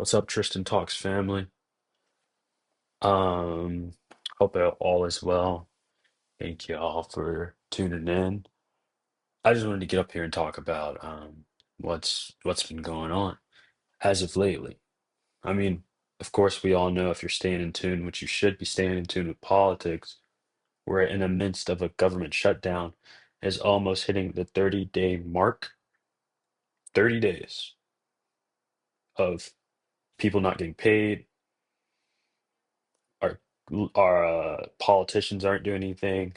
What's up, Tristan Talks family? Um, Hope all is well. Thank you all for tuning in. I just wanted to get up here and talk about what's been going on as of lately. I mean, of course, we all know if you're staying in tune, which you should be staying in tune with politics, we're in the midst of a government shutdown, is almost hitting the 30-day mark. 30 days of people not getting paid, our our politicians aren't doing anything,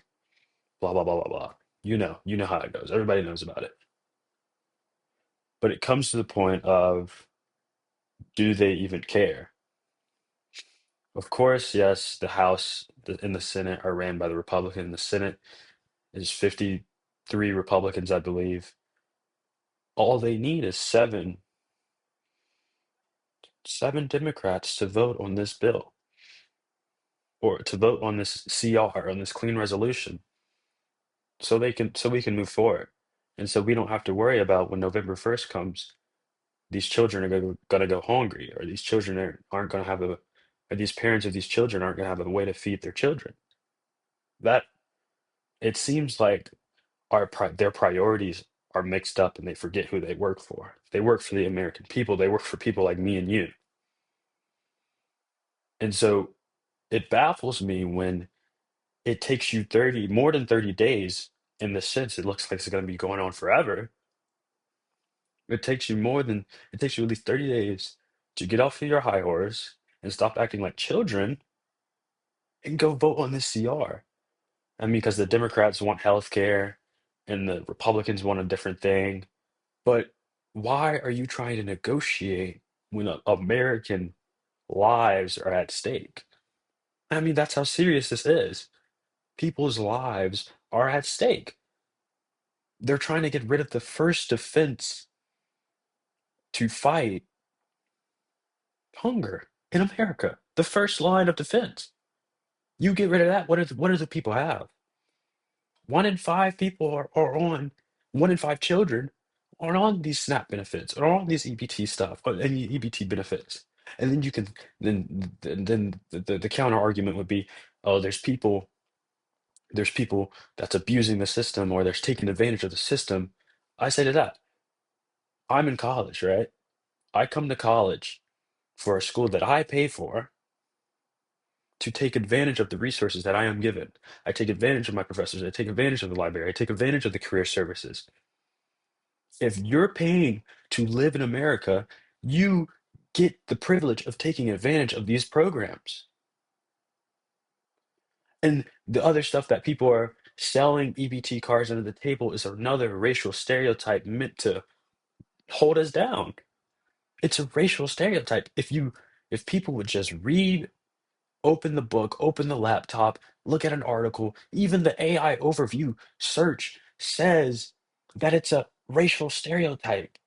blah blah blah blah blah. You know how it goes. Everybody knows about it. But it comes to the point of, do they even care? Of course, yes, the House and the Senate are ran by the Republican. The Senate is 53 Republicans, I believe. All they need is seven Democrats to vote on this bill, or to vote on this CR, on this clean resolution, so we can move forward. And so we don't have to worry about when November 1st comes, these children are gonna go hungry, or these children aren't gonna have a, or these parents of these children aren't gonna have a way to feed their children. That it seems like their priorities are mixed up and they forget who they work for. They work for the American people. They work for people like me and you. And so it baffles me when it takes you more than 30 days, in the sense it looks like it's gonna be going on forever. It takes you at least 30 days to get off of your high horse and stop acting like children and go vote on this CR. I mean, because the Democrats want health care and the Republicans want a different thing. But why are you trying to negotiate when American lives are at stake? I mean, that's how serious this is. People's lives are at stake. They're trying to get rid of the first defense to fight hunger in America. The first line of defense. You get rid of that, what do the people have? One in five people are on, 1 in 5 children are on these SNAP benefits, or on these EBT stuff, or any EBT benefits. And then you can, then the counter argument would be, oh, there's people that's abusing the system, or there's taking advantage of the system. I say to that, I'm in college, right? I come to college for a school that I pay for to take advantage of the resources that I am given. I take advantage of my professors. I take advantage of the library. I take advantage of the career services. If you're paying to live in America, you get the privilege of taking advantage of these programs. And the other stuff that people are selling EBT cards under the table is another racial stereotype meant to hold us down. It's a racial stereotype. If people would just read, open the book, open the laptop, look at an article, even the AI overview search says that it's a racial stereotype.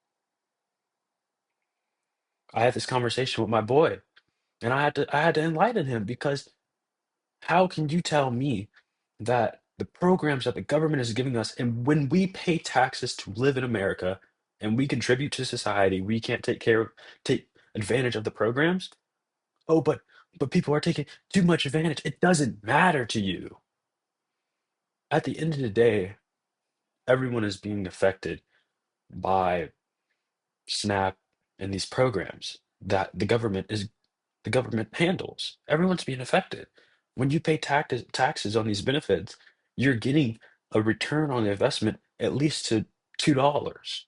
I had this conversation with my boy, and I had to enlighten him, because how can you tell me that the programs that the government is giving us, and when we pay taxes to live in America and we contribute to society, we can't take advantage of the programs? Oh, but people are taking too much advantage. It doesn't matter to you. At the end of the day, everyone is being affected by SNAP and these programs that the government handles. Everyone's being affected. When you pay taxes on these benefits, you're getting a return on the investment at least to $2.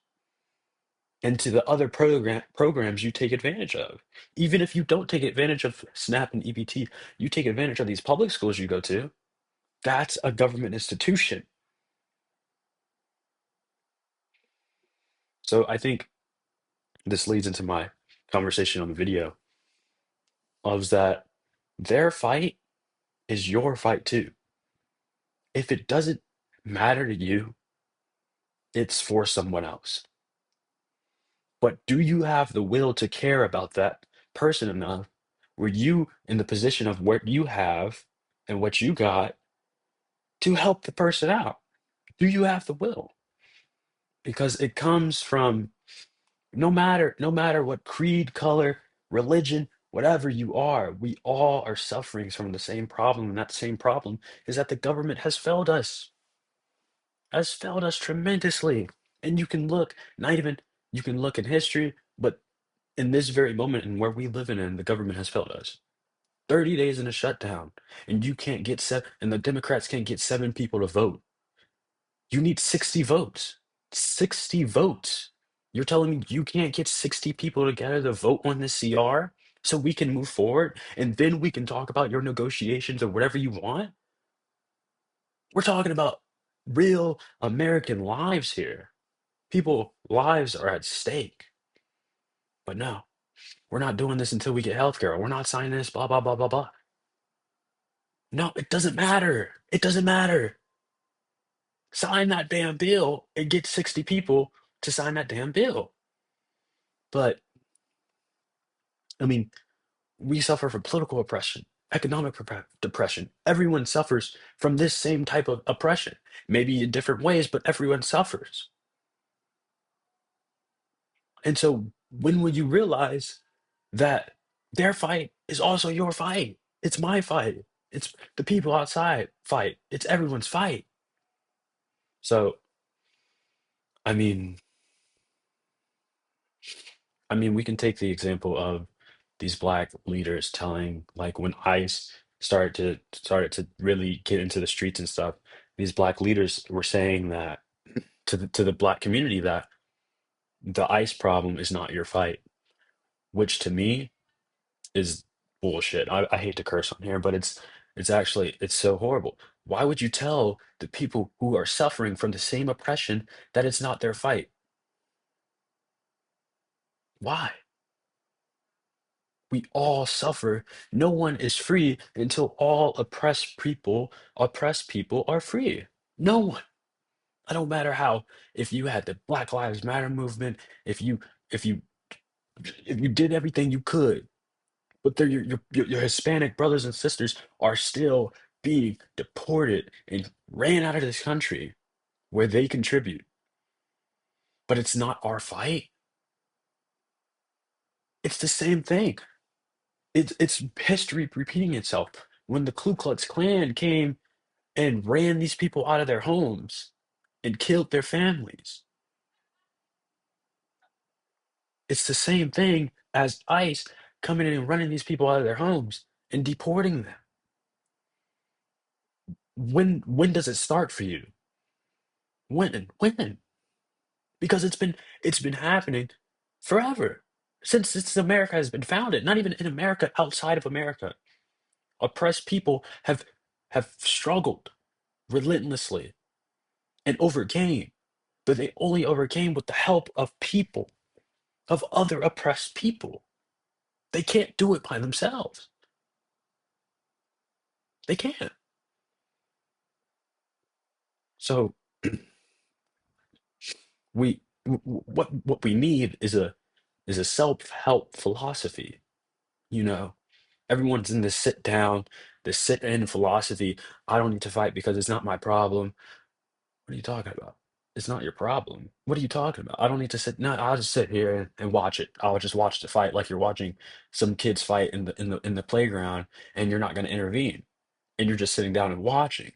And to the other programs you take advantage of. Even if you don't take advantage of SNAP and EBT, you take advantage of these public schools you go to. That's a government institution. So I think this leads into my conversation on the video, of that their fight is your fight too. If it doesn't matter to you, it's for someone else. But do you have the will to care about that person enough, where you in the position of what you have and what you got, to help the person out? Do you have the will? Because it comes from, no matter what creed, color. religion, whatever you are, we all are suffering from the same problem. And that same problem is that the government has failed us tremendously. And you can look, not even, you can look in history, but in this very moment and where we live in, the government has failed us. 30 days in a shutdown, and you can't get and the Democrats can't get 7 people to vote. You need 60 votes. 60 votes. You're telling me you can't get 60 people together to vote on the CR so we can move forward and then we can talk about your negotiations or whatever you want? We're talking about real American lives here. People lives are at stake. But no, we're not doing this until we get healthcare. We're not signing this, blah, blah, blah, blah, blah. No, it doesn't matter. It doesn't matter. Sign that damn bill and get 60 people to sign that damn bill. But I mean, we suffer from political oppression, economic depression. Everyone suffers from this same type of oppression, maybe in different ways, but everyone suffers. And so, when will you realize that their fight is also your fight? It's my fight. It's the people outside fight. It's everyone's fight. So, I mean, we can take the example of these black leaders telling, like when ICE started to really get into the streets and stuff, these black leaders were saying that to the black community that the ICE problem is not your fight, which to me is bullshit. I hate to curse on here, but it's actually it's so horrible. Why would you tell the people who are suffering from the same oppression that it's not their fight? Why? We all suffer. No one is free until all oppressed people are free. No one. I don't matter how, if you had the Black Lives Matter movement, if you if you if you did everything you could, but your Hispanic brothers and sisters are still being deported and ran out of this country where they contribute. But it's not our fight. It's the same thing. It's history repeating itself. When the Ku Klux Klan came and ran these people out of their homes and killed their families. It's the same thing as ICE coming in and running these people out of their homes and deporting them. When does it start for you? When? When? Because it's been happening forever. Since America has been founded, not even in America, outside of America. Oppressed people have struggled relentlessly and overcame, but they only overcame with the help of people, of other oppressed people. They can't do it by themselves. They can't. So what we need is a self-help philosophy, you know. Everyone's in this sit down, this sit-in philosophy. I don't need to fight because it's not my problem. What are you talking about? It's not your problem. What are you talking about? I don't need to sit. No, I'll just sit here and watch it. I'll just watch the fight like you're watching some kids fight in the playground, and you're not going to intervene, and you're just sitting down and watching.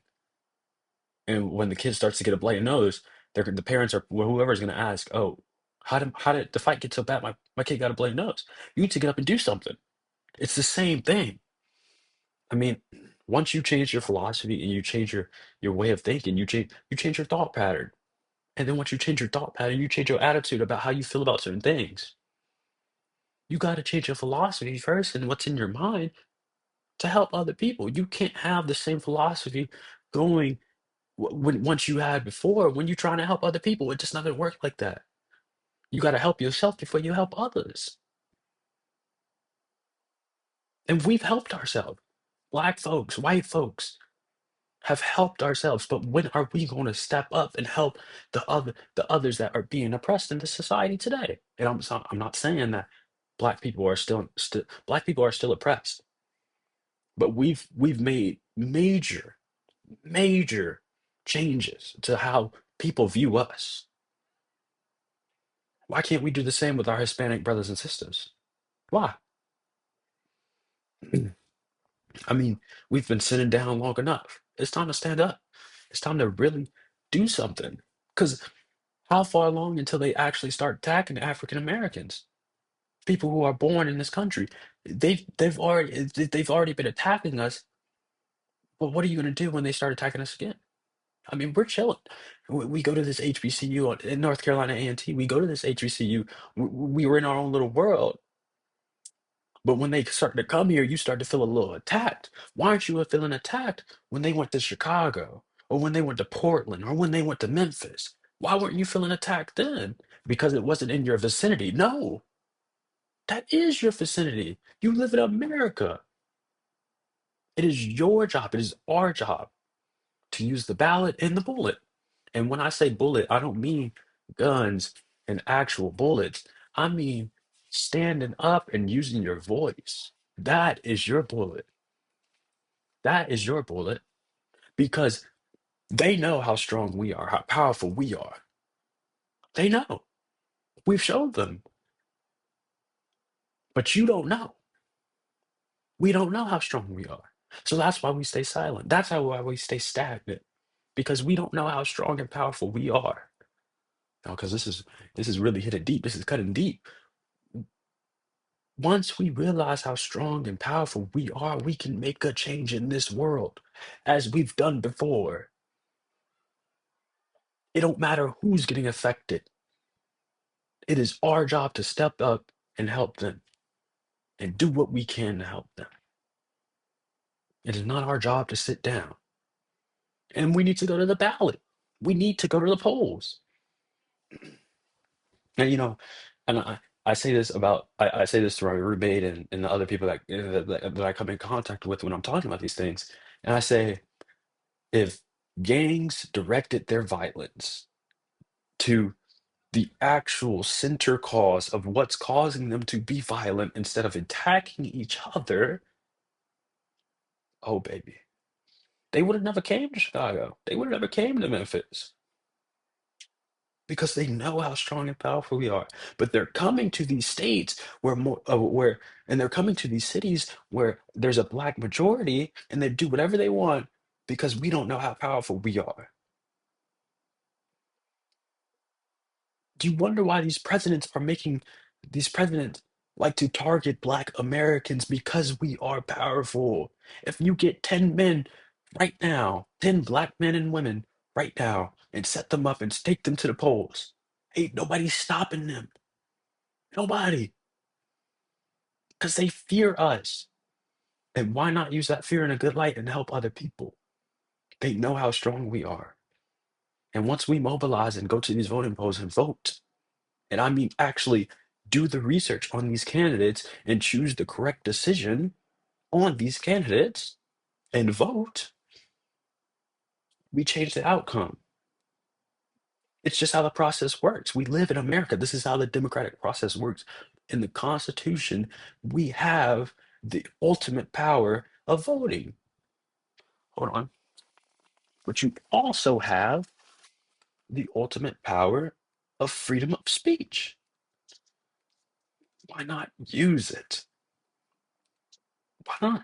And when the kid starts to get a bloody nose, the parents are well, whoever's going to ask, "Oh, how did the fight get so bad? My kid got a bloody nose." You need to get up and do something. It's the same thing. I mean, once you change your philosophy and you change your way of thinking, you change your thought pattern. And then once you change your thought pattern, you change your attitude about how you feel about certain things. You got to change your philosophy first and what's in your mind to help other people. You can't have the same philosophy going when once you had before when you're trying to help other people. It just doesn't work like that. You got to help yourself before you help others. And we've helped ourselves. Black folks, white folks have helped ourselves, but when are we going to step up and help the others that are being oppressed in this society today? And I'm not saying that black people are still oppressed, but we've made major changes to how people view us. Why can't we do the same with our Hispanic brothers and sisters? Why? I mean, we've been sitting down long enough. It's time to stand up. It's time to really do something. Because how far along until they actually start attacking African Americans, people who are born in this country? They've already been attacking us. But what are you going to do when they start attacking us again? I mean, we're chilling. We go to this HBCU in North Carolina A&T. We go to this HBCU. We were in our own little world. But when they start to come here, you start to feel a little attacked. Why aren't you feeling attacked when they went to Chicago or when they went to Portland or when they went to Memphis? Why weren't you feeling attacked then? Because it wasn't in your vicinity. No, that is your vicinity. You live in America. It is your job. It is our job to use the ballot and the bullet. And when I say bullet, I don't mean guns and actual bullets. I mean standing up and using your voice. That is your bullet. That is your bullet because they know how strong we are, how powerful we are. They know. We've showed them, but you don't know. We don't know how strong we are. So that's why we stay silent. That's why we stay stagnant because we don't know how strong and powerful we are. Now, because this is really hitting deep. This is cutting deep. Once we realize how strong and powerful we are, we can make a change in this world as we've done before. It don't matter who's getting affected. It is our job to step up and help them and do what we can to help them. It is not our job to sit down. And we need to go to the ballot. We need to go to the polls. And and I say this about I say this to my roommate and the other people that I come in contact with when I'm talking about these things. And I say, if gangs directed their violence to the actual center cause of what's causing them to be violent instead of attacking each other, oh baby, they would have never came to Chicago. They would have never came to Memphis because they know how strong and powerful we are. But they're coming to these states and they're coming to these cities where there's a black majority, and they do whatever they want because we don't know how powerful we are. Do you wonder why these presidents like to target black Americans because we are powerful? If you get 10 men right now, 10 black men and women right now, and set them up and take them to the polls, ain't nobody stopping them. Nobody. Because they fear us. And why not use that fear in a good light and help other people? They know how strong we are. And once we mobilize and go to these voting polls and vote, and I mean actually do the research on these candidates and choose the correct decision on these candidates and vote, we change the outcome. It's just how the process works. We live in America. This is how the democratic process works. In the Constitution, we have the ultimate power of voting. Hold on. But you also have the ultimate power of freedom of speech. Why not use it? Why not?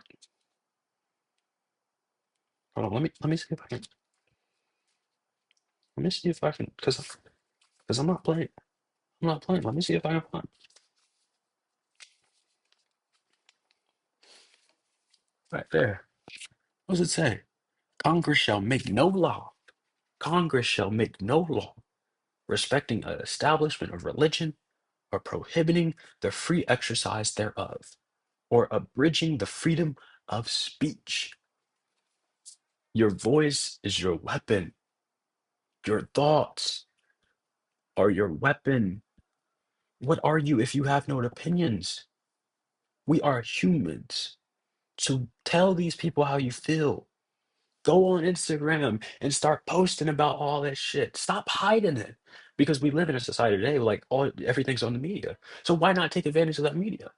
Hold on, let me see if I can let me see if I can because I'm not playing. I'm not playing. Let me see if I can find right there. What does it say? Congress shall make no law. Congress shall make no law respecting an establishment of religion or prohibiting the free exercise thereof or abridging the freedom of speech. Your voice is your weapon. Your thoughts are your weapon. What are you if you have no opinions? We are humans. So tell these people how you feel. Go on Instagram and start posting about all that shit. Stop hiding it. Because we live in a society today where, like, everything's on the media. So why not take advantage of that media?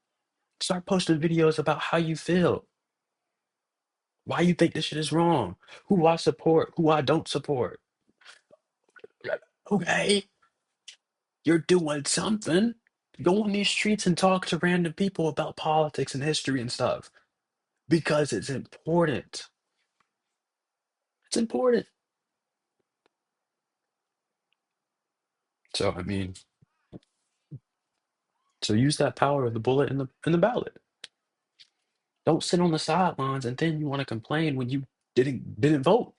Start posting videos about how you feel. Why you think this shit is wrong. Who I support, who I don't support. Okay, you're doing something. Go on these streets and talk to random people about politics and history and stuff. because it's important. It's important. So I mean, so use that power of the bullet in the ballot. Don't sit on the sidelines and then you want to complain when you didn't vote.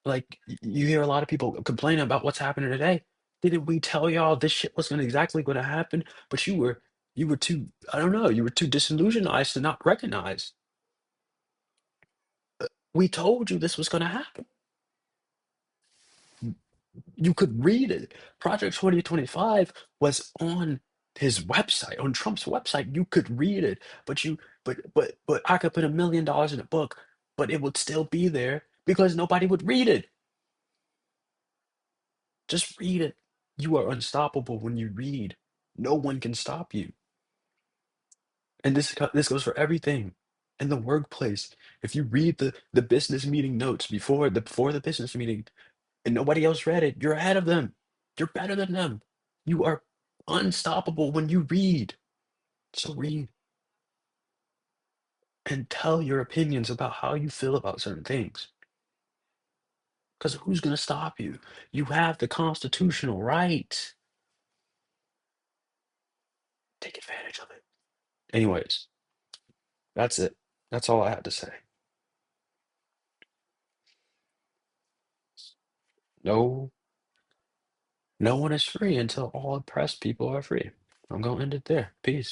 Like you hear a lot of people complaining about what's happening today. Didn't we tell y'all this shit was gonna happen? But you were too, I don't know, you were too disillusionized to not recognize. We told you this was gonna happen. You could read it. Project 2025 was on his website, on Trump's website. You could read it, but I could put $1 million in a book, but it would still be there because nobody would read it. Just read it. You are unstoppable when you read. No one can stop you. And this goes for everything in the workplace. If you read the business meeting notes before the business meeting and nobody else read it, you're ahead of them. You're better than them. You are unstoppable when you read. So read and tell your opinions about how you feel about certain things. Because who's going to stop you? You have the constitutional right. Take advantage of it. Anyways, that's it. That's all I had to say. No, no one is free until all oppressed people are free. I'm going to end it there. Peace.